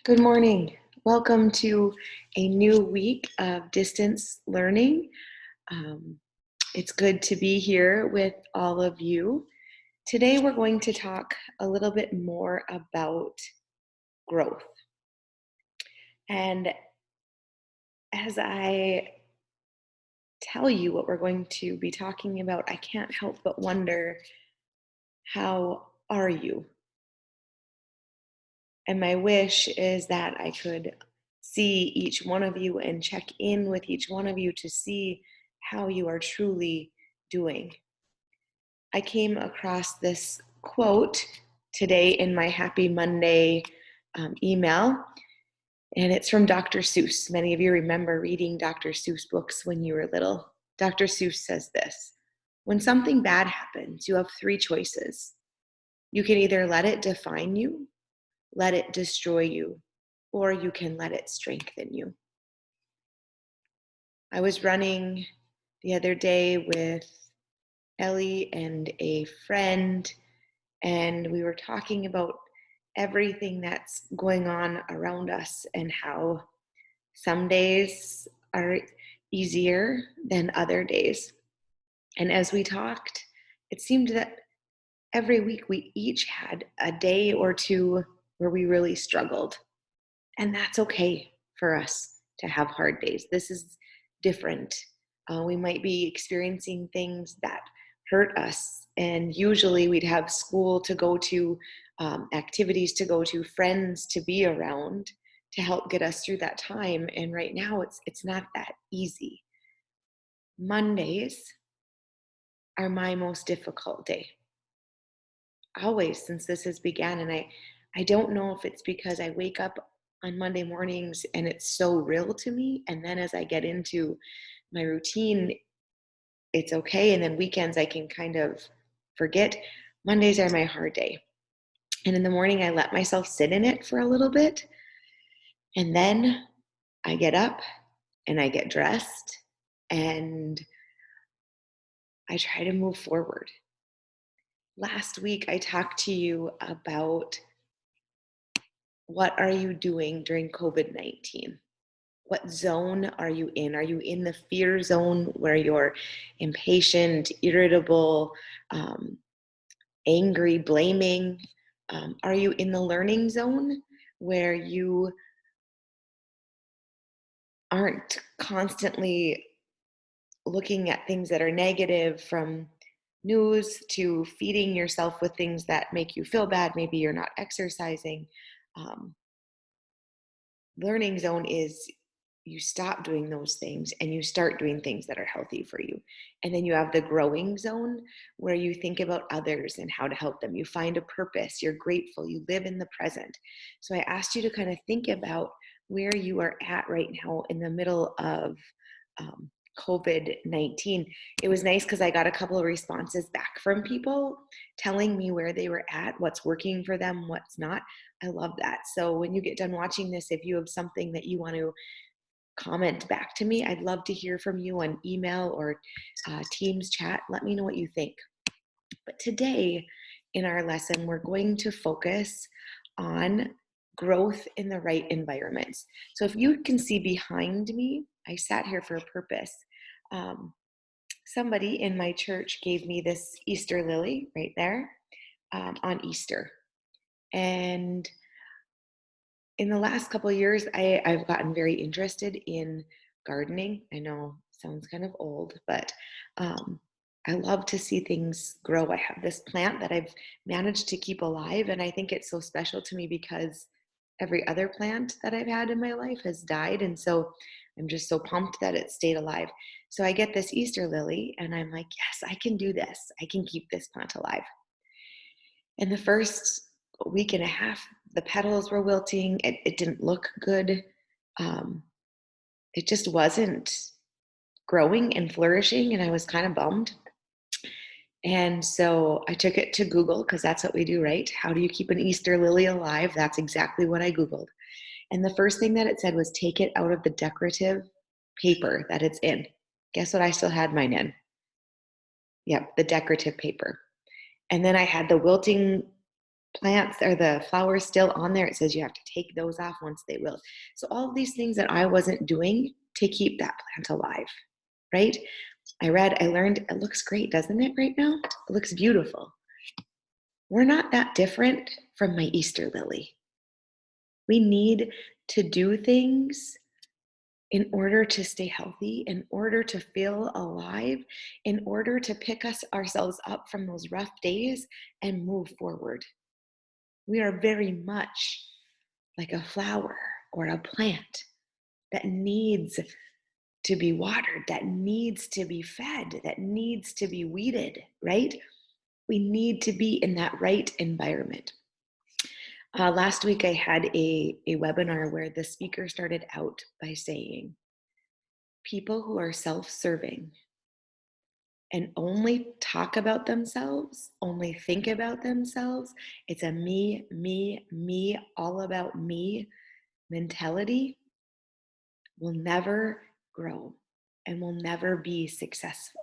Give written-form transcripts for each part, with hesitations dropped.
Good morning. Welcome to a new week of distance learning. Um, it's good to be here with all of you. Today, we're going to talk a little bit more about growth. And as I tell you what we're going to be talking about, I can't help but wonder, how are you? And my wish is that I could see each one of you and check in with each one of you to see how you are truly doing. I came across this quote today in my Happy Monday email, and it's from Dr. Seuss. Many of you remember reading Dr. Seuss books when you were little. Dr. Seuss says this: when something bad happens, you have three choices. You can either let it define you, let it destroy you, or you can let it strengthen you. I was running the other day with Ellie and a friend, and we were talking about everything that's going on around us and how some days are easier than other days. And as we talked, it seemed that every week we each had a day or two where we really struggled. And that's okay for us to have hard days. This is different. We might be experiencing things that hurt us, and usually we'd have school to go to, activities to go to, friends to be around to help get us through that time. And right now, it's not that easy. Mondays are my most difficult day, always, since this has began. And I don't know if it's because I wake up on Monday mornings and it's so real to me, and then as I get into my routine, it's okay, and then weekends I can kind of forget. Mondays are my hard day, and in the morning I let myself sit in it for a little bit, and then I get up and I get dressed and I try to move forward. Last week I talked to you about, what are you doing during COVID-19? What zone are you in? Are you in the fear zone where you're impatient, irritable, um, angry, blaming? Are you in the learning zone where you aren't constantly looking at things that are negative, from news to feeding yourself with things that make you feel bad? Maybe you're not exercising. Um, Learning zone is, you stop doing those things and you start doing things that are healthy for you. And then you have the growing zone where you think about others and how to help them. You find a purpose, you're grateful, you live in the present. So I asked you to kind of think about where you are at right now in the middle of COVID-19. It was nice because I got a couple of responses back from people telling me where they were at, what's working for them, what's not. I love that. So when you get done watching this, if you have something that you want to comment back to me, I'd love to hear from you on email or Teams chat. Let me know what you think. But today in our lesson, we're going to focus on growth in the right environments. So if you can see behind me, I sat here for a purpose. Somebody in my church gave me this Easter lily right there, on Easter. And in the last couple of years, I've gotten very interested in gardening. I know it sounds kind of old, but I love to see things grow. I have this plant that I've managed to keep alive, and I think it's so special to me because every other plant that I've had in my life has died, and so I'm just so pumped that it stayed alive. So I get this Easter lily, and I'm like, yes, I can do this. I can keep this plant alive. In the first week and a half, the petals were wilting. It didn't look good. Um, it just wasn't growing and flourishing, and I was kind of bummed. And so I took it to Google, because that's what we do, right? How do you keep an Easter lily alive? That's exactly what I Googled. And the first thing that it said was, take it out of the decorative paper that it's in. Guess what I still had mine in? Yep, the decorative paper. And then I had the wilting plants or the flowers still on there. It says you have to take those off once they wilt. So all of these things that I wasn't doing to keep that plant alive, right? I read, I learned, it looks great, doesn't it, right now? It looks beautiful. We're not that different from my Easter lily. We need to do things in order to stay healthy, in order to feel alive, in order to pick ourselves up from those rough days and move forward. We are very much like a flower or a plant that needs to be watered, that needs to be fed, that needs to be weeded, right? We need to be in that right environment. Last week, I had a webinar where the speaker started out by saying, people who are self serving and only talk about themselves, only think about themselves, it's a me, me, me, all about me mentality, will never grow and will never be successful.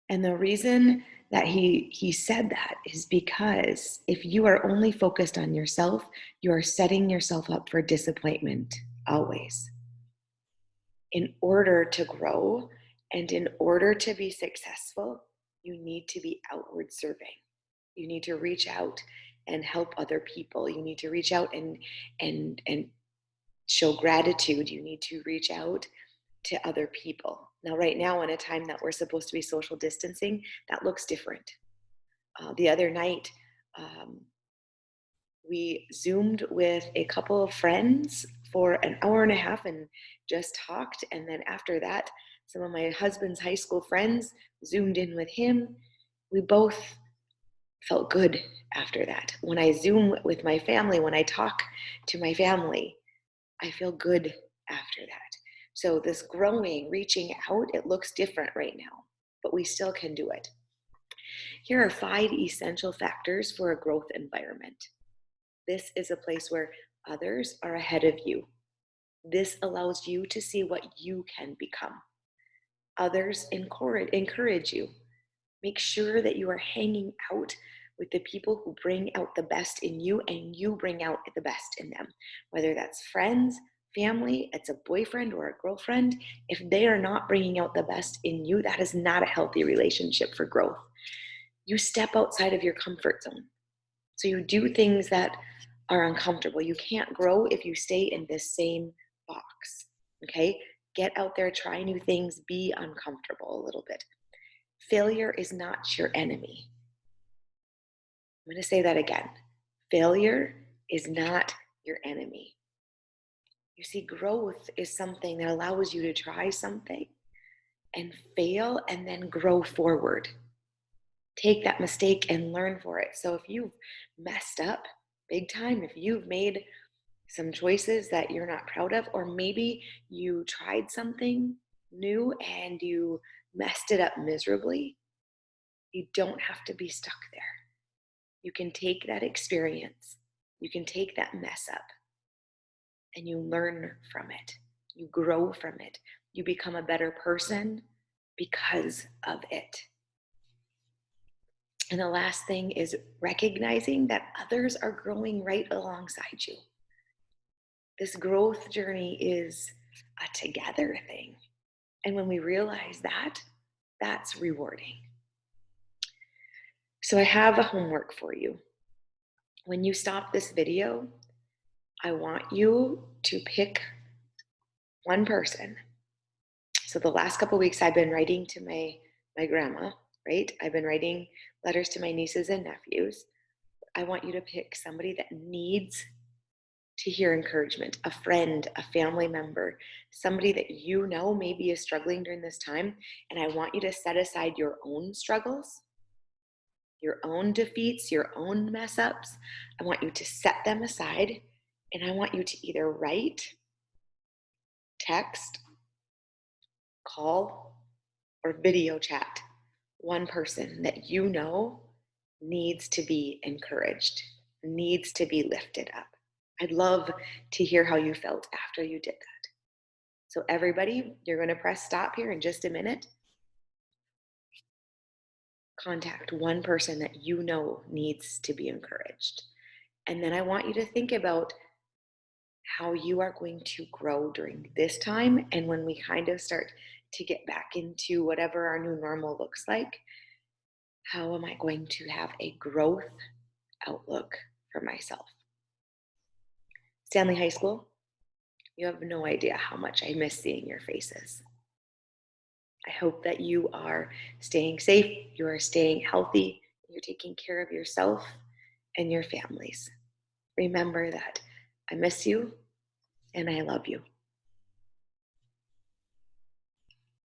And the reason that he said that is because if you are only focused on yourself, you are setting yourself up for disappointment always. In order to grow and in order to be successful, you need to be outward serving. You need to reach out and help other people. You need to reach out and show gratitude. You need to reach out to other people. Now, right now, in a time that we're supposed to be social distancing, that looks different. The other night, we Zoomed with a couple of friends for an hour and a half and just talked. And then after that, some of my husband's high school friends Zoomed in with him. We both felt good after that. When I Zoom with my family, when I talk to my family, I feel good after that. So this growing, reaching out, it looks different right now, but we still can do it. Here are 5 essential factors for a growth environment. This is a place where others are ahead of you. This allows you to see what you can become. Others encourage you. Make sure that you are hanging out with the people who bring out the best in you and you bring out the best in them. Whether that's friends, family, it's a boyfriend or a girlfriend, if they are not bringing out the best in you, that is not a healthy relationship for growth. You step outside of your comfort zone. So you do things that are uncomfortable. You can't grow if you stay in this same box, okay? Get out there, try new things, be uncomfortable a little bit. Failure is not your enemy. I'm going to say that again. Failure is not your enemy. You see, growth is something that allows you to try something and fail and then grow forward. Take that mistake and learn for it. So if you've messed up big time, if you've made some choices that you're not proud of, or maybe you tried something new and you messed it up miserably, you don't have to be stuck there. You can take that experience, you can take that mess up, and you learn from it. You grow from it. You become a better person because of it. And the last thing is recognizing that others are growing right alongside you. This growth journey is a together thing. And when we realize that, that's rewarding. So I have a homework for you. When you stop this video, I want you to pick one person. So the last couple of weeks I've been writing to my grandma, right? I've been writing letters to my nieces and nephews. I want you to pick somebody that needs to hear encouragement, a friend, a family member, somebody that you know maybe is struggling during this time. And I want you to set aside your own struggles, your own defeats, your own mess ups. I want you to set them aside. And I want you to either write, text, call, or video chat one person that you know needs to be encouraged, needs to be lifted up. I'd love to hear how you felt after you did that. So everybody, you're going to press stop here in just a minute. contact one person that you know needs to be encouraged. And then I want you to think about how you are going to grow during this time. And when we kind of start to get back into whatever our new normal looks like, how am I going to have a growth outlook for myself? Stanley High School, you have no idea how much I miss seeing your faces. I hope that you are staying safe, you are staying healthy, you're taking care of yourself and your families. Remember that I miss you and I love you.